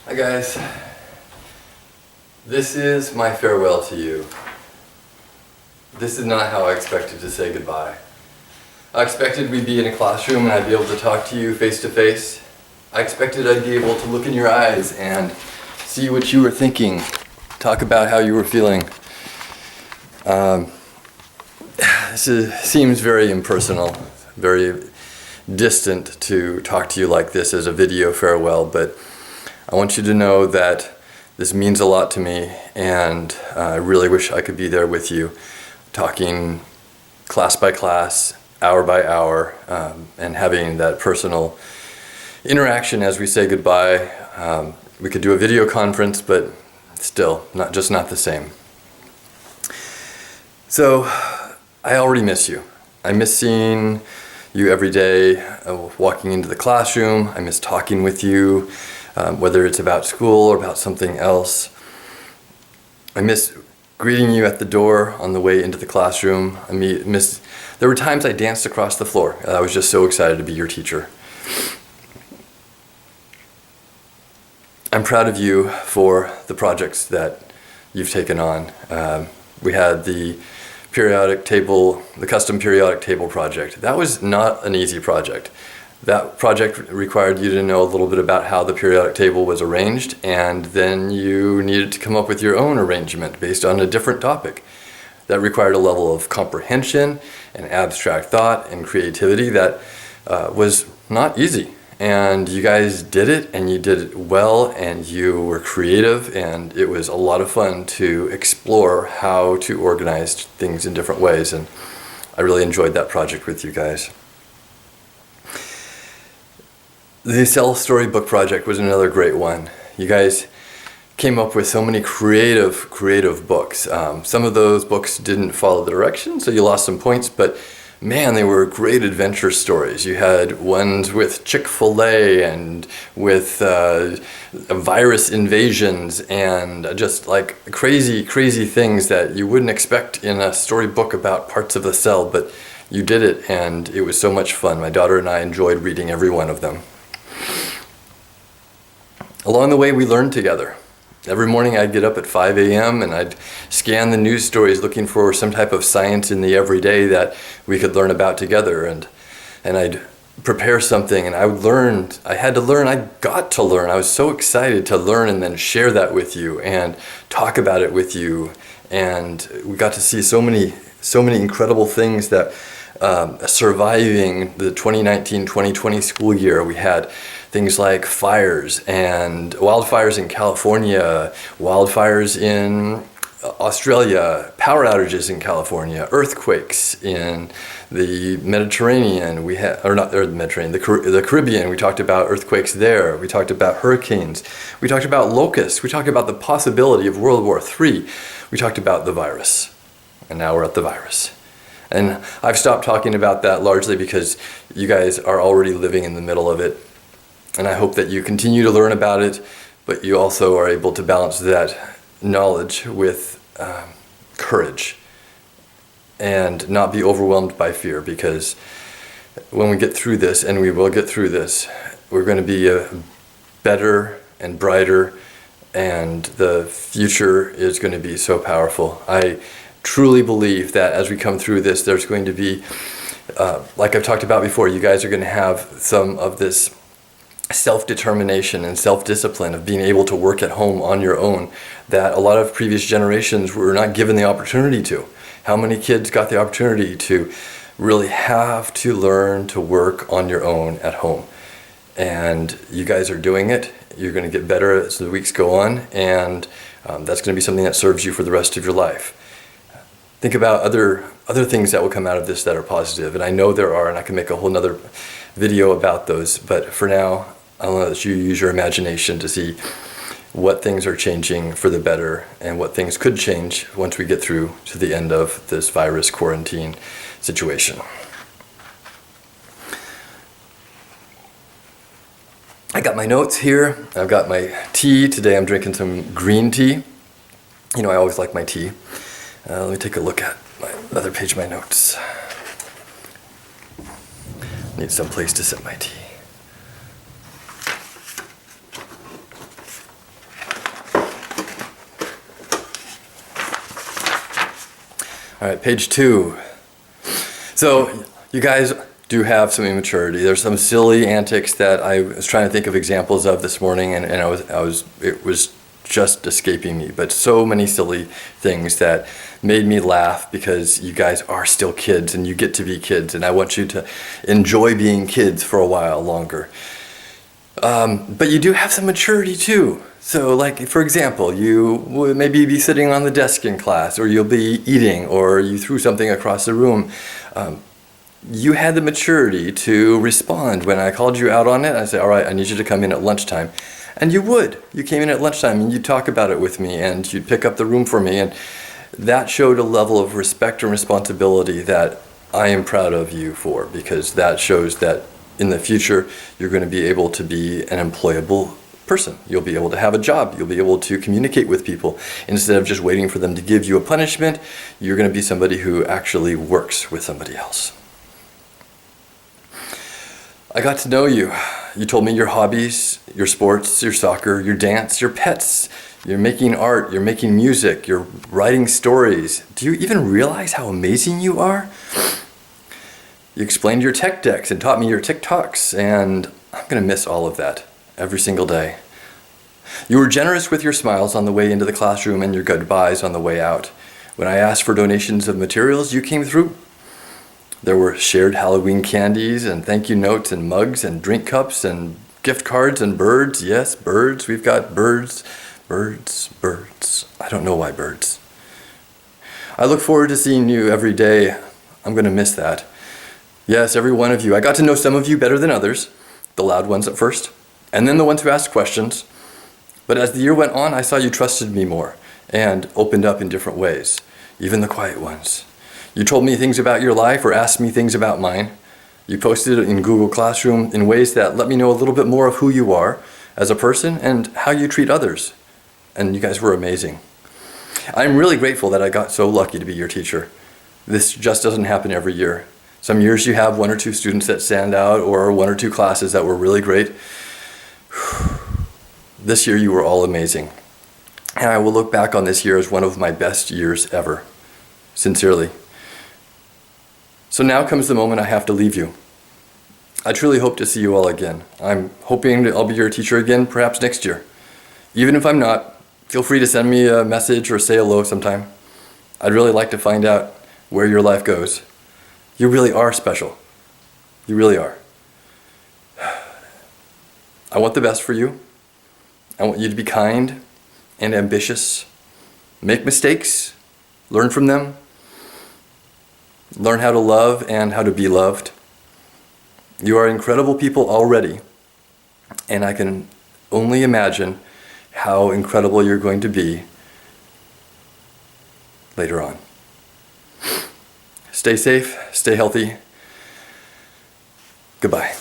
Hi guys, this is my farewell to you. This is not how I expected to say goodbye. I expected we'd be in a classroom and I'd be able to talk to you face to face. I expected I'd be able to look in your eyes and see what you were thinking, talk about how you were feeling. Seems very impersonal, very distant to talk to you like this as a video farewell, but I want you to know that this means a lot to me, and I really wish I could be there with you, talking class by class, hour by hour, and having that personal interaction as we say goodbye. We could do a video conference, but still, not the same. So, I already miss you. I miss seeing you every day, walking into the classroom. I miss talking with you. Whether it's about school or about something else. I miss greeting you at the door on the way into the classroom. There were times I danced across the floor. I was just so excited to be your teacher. I'm proud of you for the projects that you've taken on. We had the custom periodic table project. That was not an easy project. That project required you to know a little bit about how the periodic table was arranged, and then you needed to come up with your own arrangement based on a different topic. That required a level of comprehension and abstract thought and creativity that was not easy. And you guys did it, and you did it well, and you were creative, and it was a lot of fun to explore how to organize things in different ways, and I really enjoyed that project with you guys. The Cell Storybook project was another great one. You guys came up with so many creative books. Some of those books didn't follow the direction, so you lost some points, but man, they were great adventure stories. You had ones with Chick-fil-A and with virus invasions and just like crazy things that you wouldn't expect in a storybook about parts of the cell, but you did it, and it was so much fun. My daughter and I enjoyed reading every one of them. Along the way, we learned together. Every morning I'd get up at 5 a.m. and I'd scan the news stories looking for some type of science in the everyday that we could learn about together, and I'd prepare something, and I got to learn. I was so excited to learn and then share that with you and talk about it with you, and we got to see so many incredible things that surviving the 2019-2020 school year. We had things like fires and wildfires in California, wildfires in Australia, power outages in California, earthquakes in the Mediterranean. The Caribbean. We talked about earthquakes there. We talked about hurricanes. We talked about locusts. We talked about the possibility of World War III. We talked about the virus. And now we're at the virus. And I've stopped talking about that largely because you guys are already living in the middle of it. And I hope that you continue to learn about it, but you also are able to balance that knowledge with courage and not be overwhelmed by fear, because when we get through this, and we will get through this, we're going to be better and brighter, and the future is going to be so powerful. I truly believe that as we come through this, there's going to be, like I've talked about before, you guys are going to have some of this self-determination and self-discipline of being able to work at home on your own that a lot of previous generations were not given the opportunity to. How many kids got the opportunity to really have to learn to work on your own at home? And you guys are doing it. You're going to get better as the weeks go on, and that's going to be something that serves you for the rest of your life. Think about other things that will come out of this that are positive, and I know there are, and I can make a whole nother video about those, but for now, I'll let you use your imagination to see what things are changing for the better and what things could change once we get through to the end of this virus quarantine situation. I got my notes here. I've got my tea. Today I'm drinking some green tea. You know, I always like my tea. Let me take a look at my other page of my notes. Need some place to set my tea. All right, page 2. So you guys do have some immaturity. There's some silly antics that I was trying to think of examples of this morning, and it was just escaping me. But so many silly things that made me laugh because you guys are still kids and you get to be kids, and I want you to enjoy being kids for a while longer. But you do have some maturity too. So like, for example, you would maybe be sitting on the desk in class, or you'll be eating, or you threw something across the room. You had the maturity to respond when I called you out on it. I said, all right, I need you to come in at lunchtime. And you would. You came in at lunchtime and you'd talk about it with me and you'd pick up the room for me. And that showed a level of respect and responsibility that I am proud of you for, because that shows that in the future, you're going to be able to be an employable person. You'll be able to have a job. You'll be able to communicate with people. Instead of just waiting for them to give you a punishment, you're going to be somebody who actually works with somebody else. I got to know you. You told me your hobbies, your sports, your soccer, your dance, your pets. You're making art, you're making music, you're writing stories. Do you even realize how amazing you are? You explained your tech decks and taught me your TikToks, and I'm going to miss all of that every single day. You were generous with your smiles on the way into the classroom and your goodbyes on the way out. When I asked for donations of materials, you came through. There were shared Halloween candies and thank you notes and mugs and drink cups and gift cards and birds. Yes, birds. We've got birds. Birds. I don't know why birds. I look forward to seeing you every day. I'm going to miss that. Yes, every one of you. I got to know some of you better than others, the loud ones at first, and then the ones who asked questions. But as the year went on, I saw you trusted me more and opened up in different ways, even the quiet ones. You told me things about your life or asked me things about mine. You posted it in Google Classroom in ways that let me know a little bit more of who you are as a person and how you treat others. And you guys were amazing. I'm really grateful that I got so lucky to be your teacher. This just doesn't happen every year. Some years you have 1 or 2 students that stand out, or 1 or 2 classes that were really great. This year you were all amazing. And I will look back on this year as one of my best years ever. Sincerely. So now comes the moment I have to leave you. I truly hope to see you all again. I'm hoping that I'll be your teacher again, perhaps next year. Even if I'm not, feel free to send me a message or say hello sometime. I'd really like to find out where your life goes. You really are special. You really are. I want the best for you. I want you to be kind and ambitious. Make mistakes. Learn from them. Learn how to love and how to be loved. You are incredible people already, and I can only imagine how incredible you're going to be later on. Stay safe, stay healthy. Goodbye.